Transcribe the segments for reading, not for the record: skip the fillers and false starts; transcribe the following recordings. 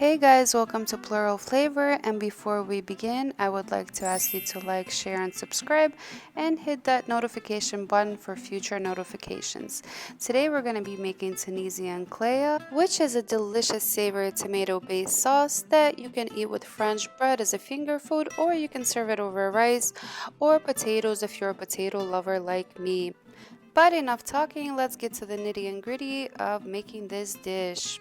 Hey guys, welcome to Plural Flavor, and before we begin, I would like to ask you to like, share, and subscribe, and hit that notification button for future notifications. Today we're going to be making Tunisian Klaya, which is a delicious savory tomato-based sauce that you can eat with French bread as a finger food, or you can serve it over rice or potatoes if you're a potato lover like me. But enough talking, let's get to the nitty and gritty of making this dish.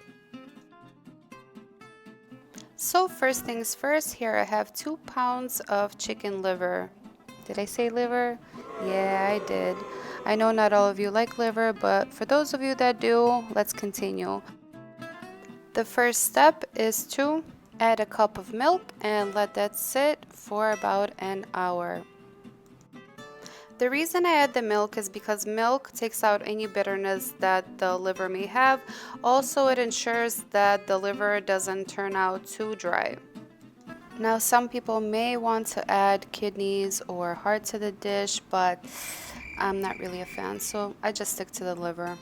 So first things first, here I have 2 pounds of chicken liver. Did I say liver? Yeah, I did. I know not all of you like liver, but for those of you that do, let's continue. The first step is to add a cup of milk and let that sit for about an hour. The reason I add the milk is because milk takes out any bitterness that the liver may have. Also, it ensures that the liver doesn't turn out too dry. Now, some people may want to add kidneys or heart to the dish, but I'm not really a fan, so I just stick to the liver.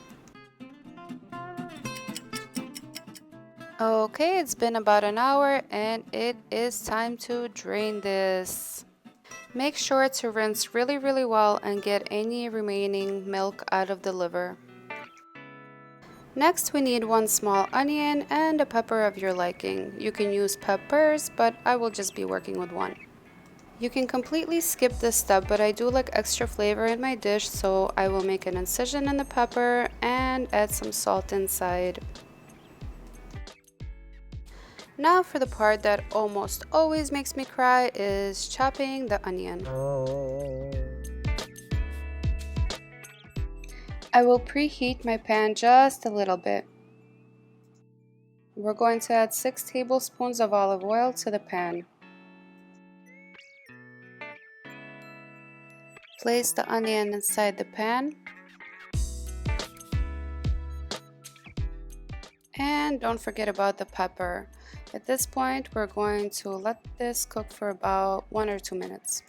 Okay, it's been about an hour and it is time to drain this. Make sure to rinse really well and get any remaining milk out of the liver. Next, we need 1 small onion and a pepper of your liking. You can use peppers, but I will just be working with 1. You can completely skip this step, but I do like extra flavor in my dish, so I will make an incision in the pepper and add some salt inside. Now for the part that almost always makes me cry is chopping the onion. I will preheat my pan just a little bit. We're going to add 6 tablespoons of olive oil to the pan. Place the onion inside the pan. And don't forget about the pepper. At this point, we're going to let this cook for about 1 or 2 minutes.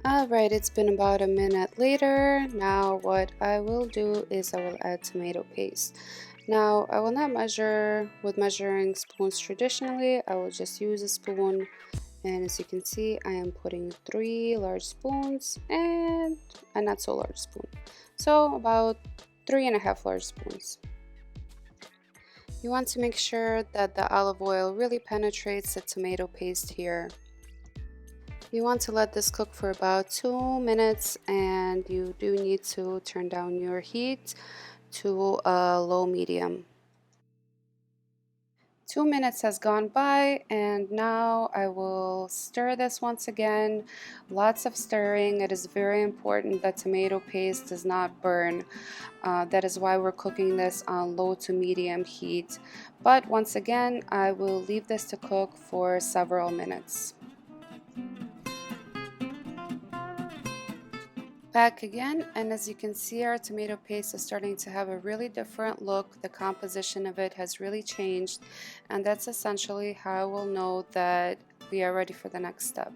Alright, it's been about a minute later. Now what I will do is I will add tomato paste. Now I will not measure with measuring spoons traditionally. I will just use a spoon, and as you can see, I am putting 3 large spoons and a not so large spoon. So about 3.5 large spoons. You want to make sure that the olive oil really penetrates the tomato paste here. You want to let this cook for about 2 minutes, and you do need to turn down your heat to a low medium. 2 minutes has gone by, and now I will stir this once again. Lots of stirring. It is very important that tomato paste does not burn. That is why we're cooking this on low to medium heat. But once again, I will leave this to cook for several minutes. Back again, and as you can see, our tomato paste is starting to have a really different look. The composition of it has really changed, and that's essentially how I will know that we are ready for the next step.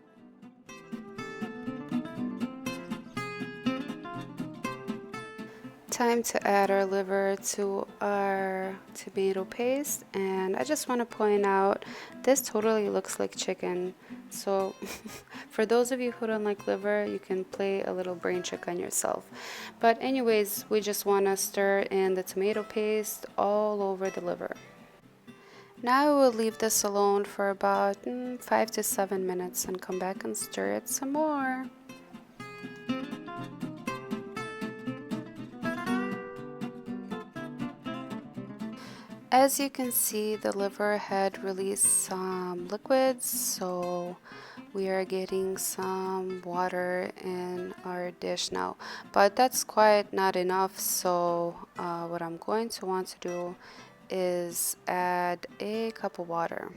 Time to add our liver to our tomato paste, and I just want to point out this totally looks like chicken. So for those of you who don't like liver, you can play a little brain trick on yourself. But anyways, we just want to stir in the tomato paste all over the liver. Now I will leave this alone for about 5 to 7 minutes and come back and stir it some more. As you can see, the liver had released some liquids, so we are getting some water in our dish now. But that's quite not enough, so what I'm going to want to do is add a cup of water.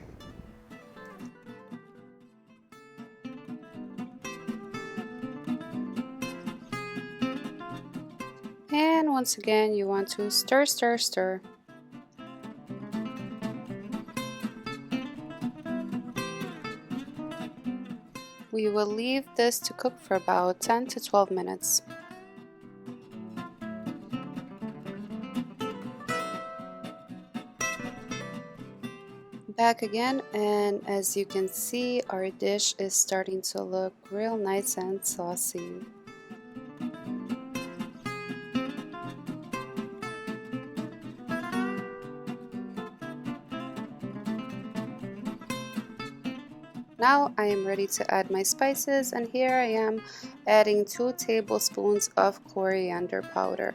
And once again, you want to stir. We will leave this to cook for about 10 to 12 minutes. Back again, and as you can see, our dish is starting to look real nice and saucy. Now I am ready to add my spices, and here I am adding 2 tablespoons of coriander powder.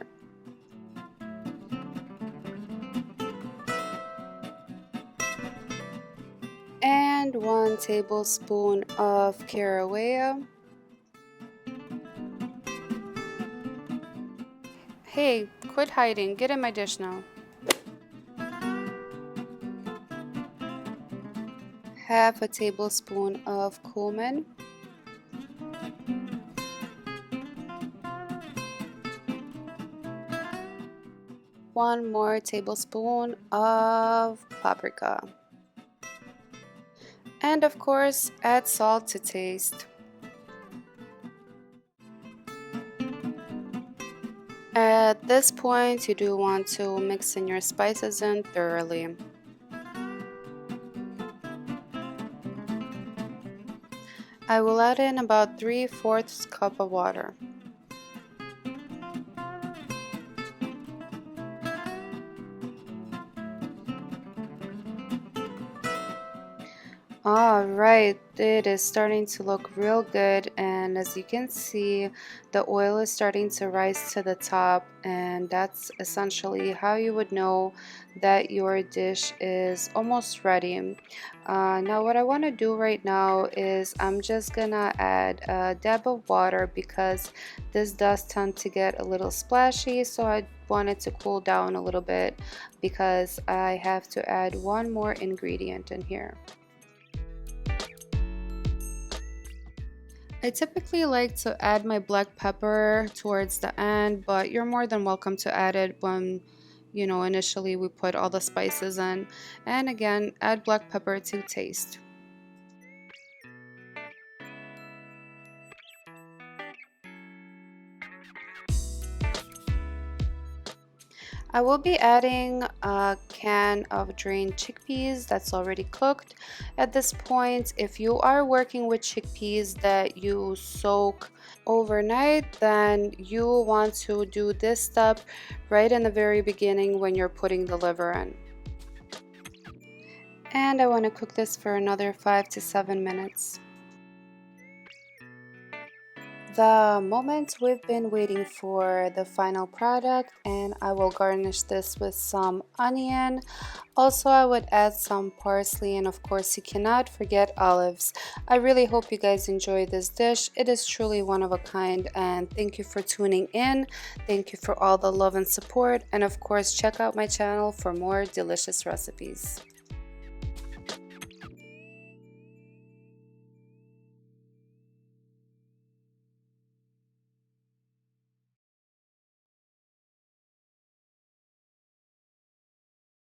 And 1 tablespoon of caraway. Hey, quit hiding, get in my dish now. Half a tablespoon of cumin. One more tablespoon of paprika. And of course, add salt to taste. At this point, you do want to mix in your spices in thoroughly. I will add in about 3/4 cup of water. Alright, it is starting to look real good, and as you can see, the oil is starting to rise to the top, and that's essentially how you would know that your dish is almost ready. Now what I want to do right now is I'm just gonna add a dab of water because this does tend to get a little splashy, so I want it to cool down a little bit because I have to add one more ingredient in here. I typically like to add my black pepper towards the end, but you're more than welcome to add it when, initially we put all the spices in. And again, add black pepper to taste. I will be adding a can of drained chickpeas that's already cooked. At this point, if you are working with chickpeas that you soak overnight, then you want to do this step right in the very beginning when you're putting the liver in. And I want to cook this for another 5 to 7 minutes. The moment we've been waiting for the final product, and I will garnish this with some onion. Also, I would add some parsley, and of course you cannot forget olives. I really hope you guys enjoy this dish. It is truly one of a kind, and thank you for tuning in. Thank you for all the love and support, and of course check out my channel for more delicious recipes.